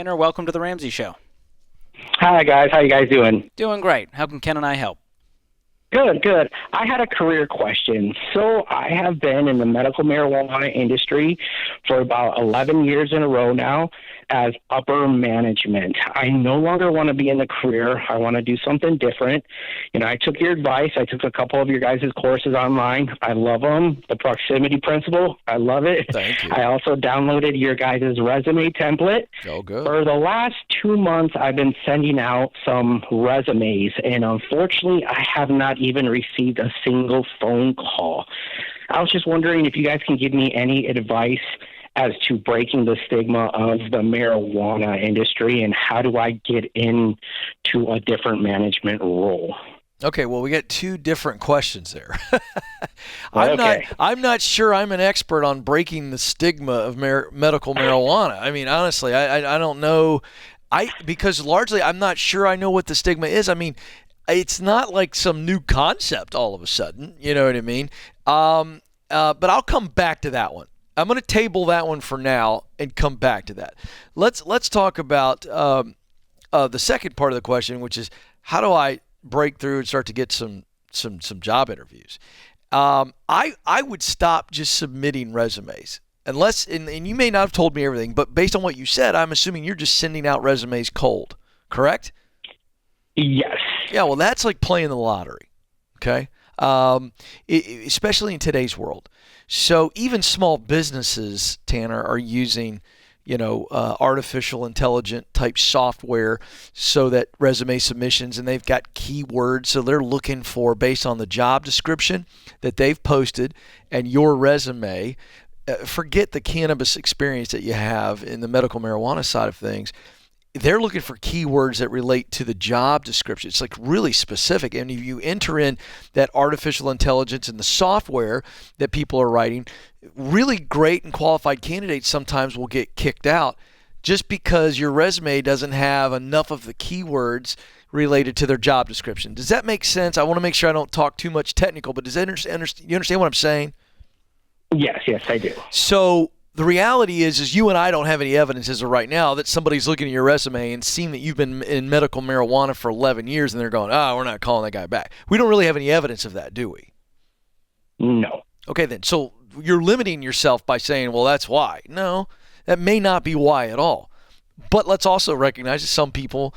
Tanner. Welcome to the Ramsey Show. Hi, guys. How you guys doing? Doing great. How can Ken and I help? Good. I had a career question. So I have been in the medical marijuana industry for about 11 years in a row now as upper management. I no longer want to be in the career. I want to do something different. I took your advice. I took a couple of your guys' courses online. I love them. The proximity principle, I love it. Thank you. I also downloaded your guys' resume template. Oh, good. For the last 2 months, I've been sending out some resumes, and unfortunately, I have not even received a single phone call. I was just wondering if you guys can give me any advice as to breaking the stigma of the marijuana industry, and how do I get into a different management role? Okay, well, we got two different questions there. Okay. I'm not sure I'm an expert on breaking the stigma of medical marijuana. I mean, honestly, I don't know. Because largely I'm not sure I know what the stigma is. I mean, it's not like some new concept all of a sudden. You know what I mean? But I'll come back to that one. I'm going to table that one for now and come back to that. Let's talk about the second part of the question, which is how do I break through and start to get some job interviews? I would stop just submitting resumes unless, and you may not have told me everything, but based on what you said, I'm assuming you're just sending out resumes cold, correct? Yes. Yeah, well, that's like playing the lottery, okay? Especially in today's world. So even small businesses, Tanner, are using, artificial intelligent type software so that resume submissions, and they've got keywords. So they're looking for, based on the job description that they've posted and your resume, forget the cannabis experience that you have in the medical marijuana side of things. They're looking for keywords that relate to the job description. It's like really specific. And if you enter in that artificial intelligence and the software that people are writing, really great and qualified candidates sometimes will get kicked out just because your resume doesn't have enough of the keywords related to their job description. Does that make sense? I want to make sure I don't talk too much technical, but you understand what I'm saying? Yes, I do. So the reality is you and I don't have any evidence as of right now that somebody's looking at your resume and seeing that you've been in medical marijuana for 11 years and they're going, we're not calling that guy back. We don't really have any evidence of that, do we? No. Okay, then. So you're limiting yourself by saying, well, that's why. No, that may not be why at all. But let's also recognize that some people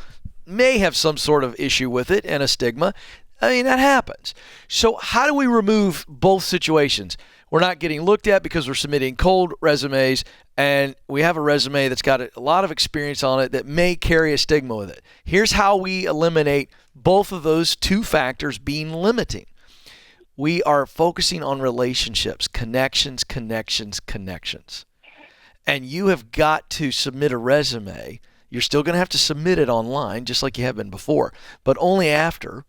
may have some sort of issue with it and a stigma. I mean, that happens. So how do we remove both situations? We're not getting looked at because we're submitting cold resumes, and we have a resume that's got a lot of experience on it that may carry a stigma with it. Here's how we eliminate both of those two factors being limiting. We are focusing on relationships, connections. And you have got to submit a resume. You're still going to have to submit it online, just like you have been before, but only after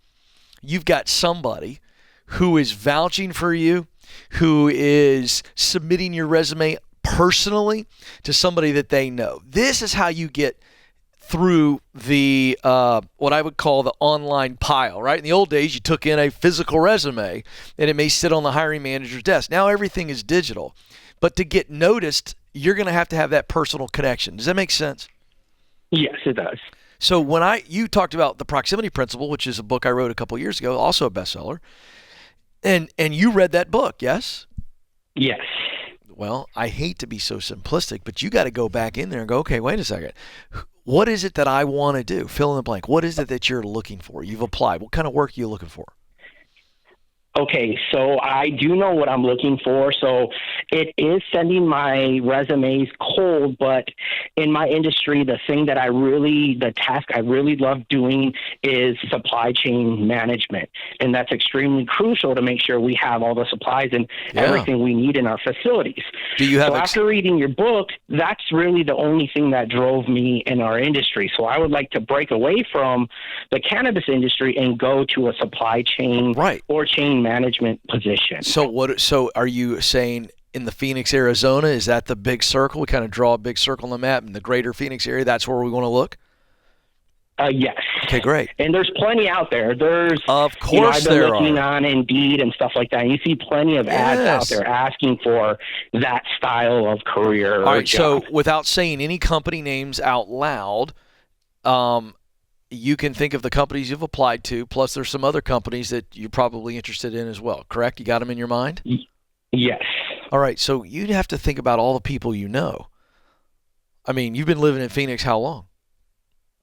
you've got somebody who is vouching for you, who is submitting your resume personally to somebody that they know. This is how you get through the what I would call the online pile, right? In the old days, you took in a physical resume and it may sit on the hiring manager's desk. Now everything is digital. But to get noticed, you're going to have that personal connection. Does that make sense? Yes, it does. So when you talked about the proximity principle, which is a book I wrote a couple years ago, also a bestseller, and you read that book, yes? Yes. Well, I hate to be so simplistic, but you got to go back in there and go, okay, wait a second. What is it that I want to do? Fill in the blank. What is it that you're looking for? You've applied. What kind of work are you looking for? Okay, so I do know what I'm looking for. So it is sending my resumes cold, but in my industry, the task I really love doing is supply chain management. And that's extremely crucial to make sure we have all the supplies and everything we need in our facilities. Do you have after reading your book, that's really the only thing that drove me in our industry. So I would like to break away from the cannabis industry and go to a supply chain or chain management position. So are you saying in the Phoenix, Arizona, is that the big circle? We kind of draw a big circle on the map in the greater Phoenix area. That's where we want to look? Yes. Okay, great. And there's plenty out there. There's, Of course I've been there looking are. on Indeed and stuff like that. And you see plenty of ads out Yes. there asking for that style of career. All right, job. so without saying any company names out loud, you can think of the companies you've applied to, plus there's some other companies that you're probably interested in as well, correct? You got them in your mind? Yes. All right, so you'd have to think about all the people you know. I mean, you've been living in Phoenix how long?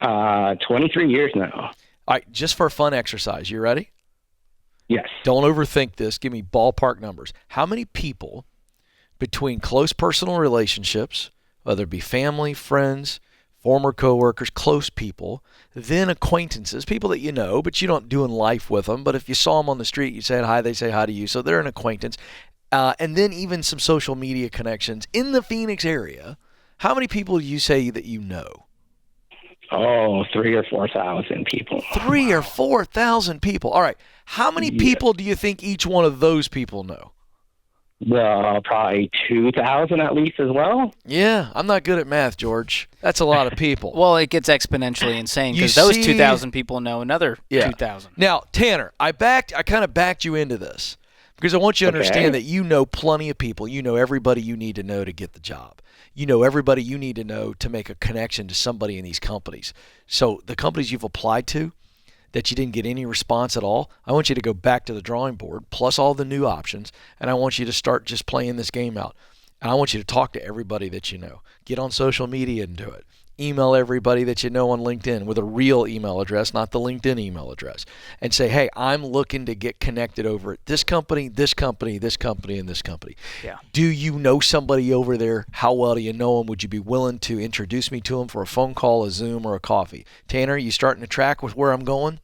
23 years now. All right, just for a fun exercise, you ready? Yes. Don't overthink this. Give me ballpark numbers. How many people between close personal relationships, whether it be family, friends, former coworkers, close people, then acquaintances, people that you know, but you don't do in life with them, but if you saw them on the street, you said hi, they say hi to you, so they're an acquaintance. And then even some social media connections in the Phoenix area. How many people do you say that you know? Oh, 3,000 or 4,000 people. 3,000 or 4,000 people. All right. How many people do you think each one of those people know? Well, probably 2,000 at least as well. Yeah, I'm not good at math, George. That's a lot of people. Well, it gets exponentially insane You because those see- 2,000 people know another Yeah. 2,000. Now, Tanner, I kind of backed you into this because I want you to understand Okay. that you know plenty of people. You know everybody you need to know to get the job. You know everybody you need to know to make a connection to somebody in these companies. So the companies you've applied to that you didn't get any response at all, I want you to go back to the drawing board plus all the new options, and I want you to start just playing this game out. And I want you to talk to everybody that you know. Get on social media and do it. Email everybody that you know on LinkedIn with a real email address, not the LinkedIn email address, and say, hey, I'm looking to get connected over at this company, this company, this company, and this company. Yeah. Do you know somebody over there? How well do you know them? Would you be willing to introduce me to them for a phone call, a Zoom, or a coffee? Tanner, you starting to track with where I'm going?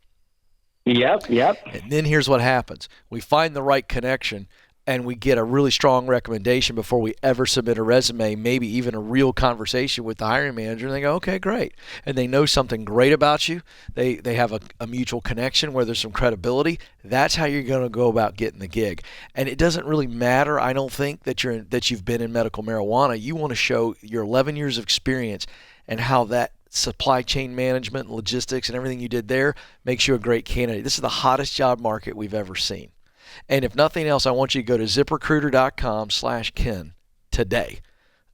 Yep. And then here's what happens. We find the right connection, and we get a really strong recommendation before we ever submit a resume, maybe even a real conversation with the hiring manager, and they go, okay, great. And they know something great about you. They have a mutual connection where there's some credibility. That's how you're going to go about getting the gig. And it doesn't really matter, I don't think, that you've been in medical marijuana. You want to show your 11 years of experience and how that supply chain management and logistics and everything you did there makes you a great candidate. This is the hottest job market we've ever seen. And if nothing else, I want you to go to ZipRecruiter.com/Ken today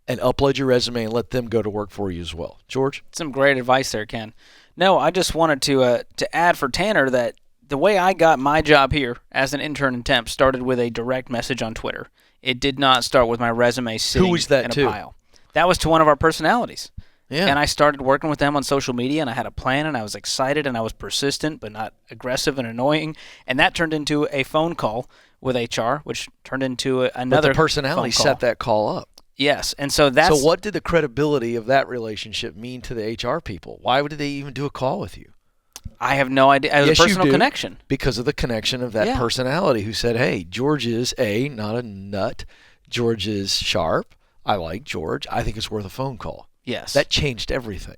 and upload your resume and let them go to work for you as well. George? Some great advice there, Ken. No, I just wanted to add for Tanner that the way I got my job here as an intern and temp started with a direct message on Twitter. It did not start with my resume sitting was that in a to? pile. That was to one of our personalities. Yeah. And I started working with them on social media, and I had a plan, and I was excited, and I was persistent, but not aggressive and annoying. And that turned into a phone call with HR, which turned into another But the personality phone call. set that call up. Yes, and so that's... So what did the credibility of that relationship mean to the HR people? Why would they even do a call with you? I have no idea. It was Yes, a you personal do. connection. Because of the connection of that Yeah. personality who said, hey, George is not a nut. George is sharp. I like George. I think it's worth a phone call. Yes. That changed everything.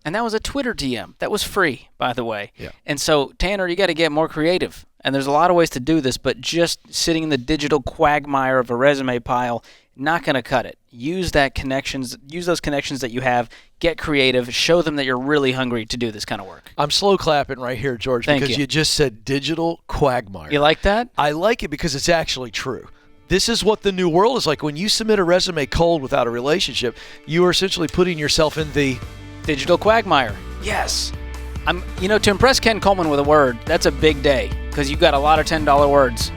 And that was a Twitter DM. That was free, by the way. Yeah. And so, Tanner, you got to get more creative. And there's a lot of ways to do this, but just sitting in the digital quagmire of a resume pile, not going to cut it. Use those connections that you have. Get creative. Show them that you're really hungry to do this kind of work. I'm slow clapping right here, George, Thank because you. you just said digital quagmire. You like that? I like it because it's actually true. This is what the new world is like. When you submit a resume cold without a relationship, you are essentially putting yourself in the Digital quagmire. Yes. To impress Ken Coleman with a word, that's a big day because you've got a lot of $10 words.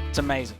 It's amazing.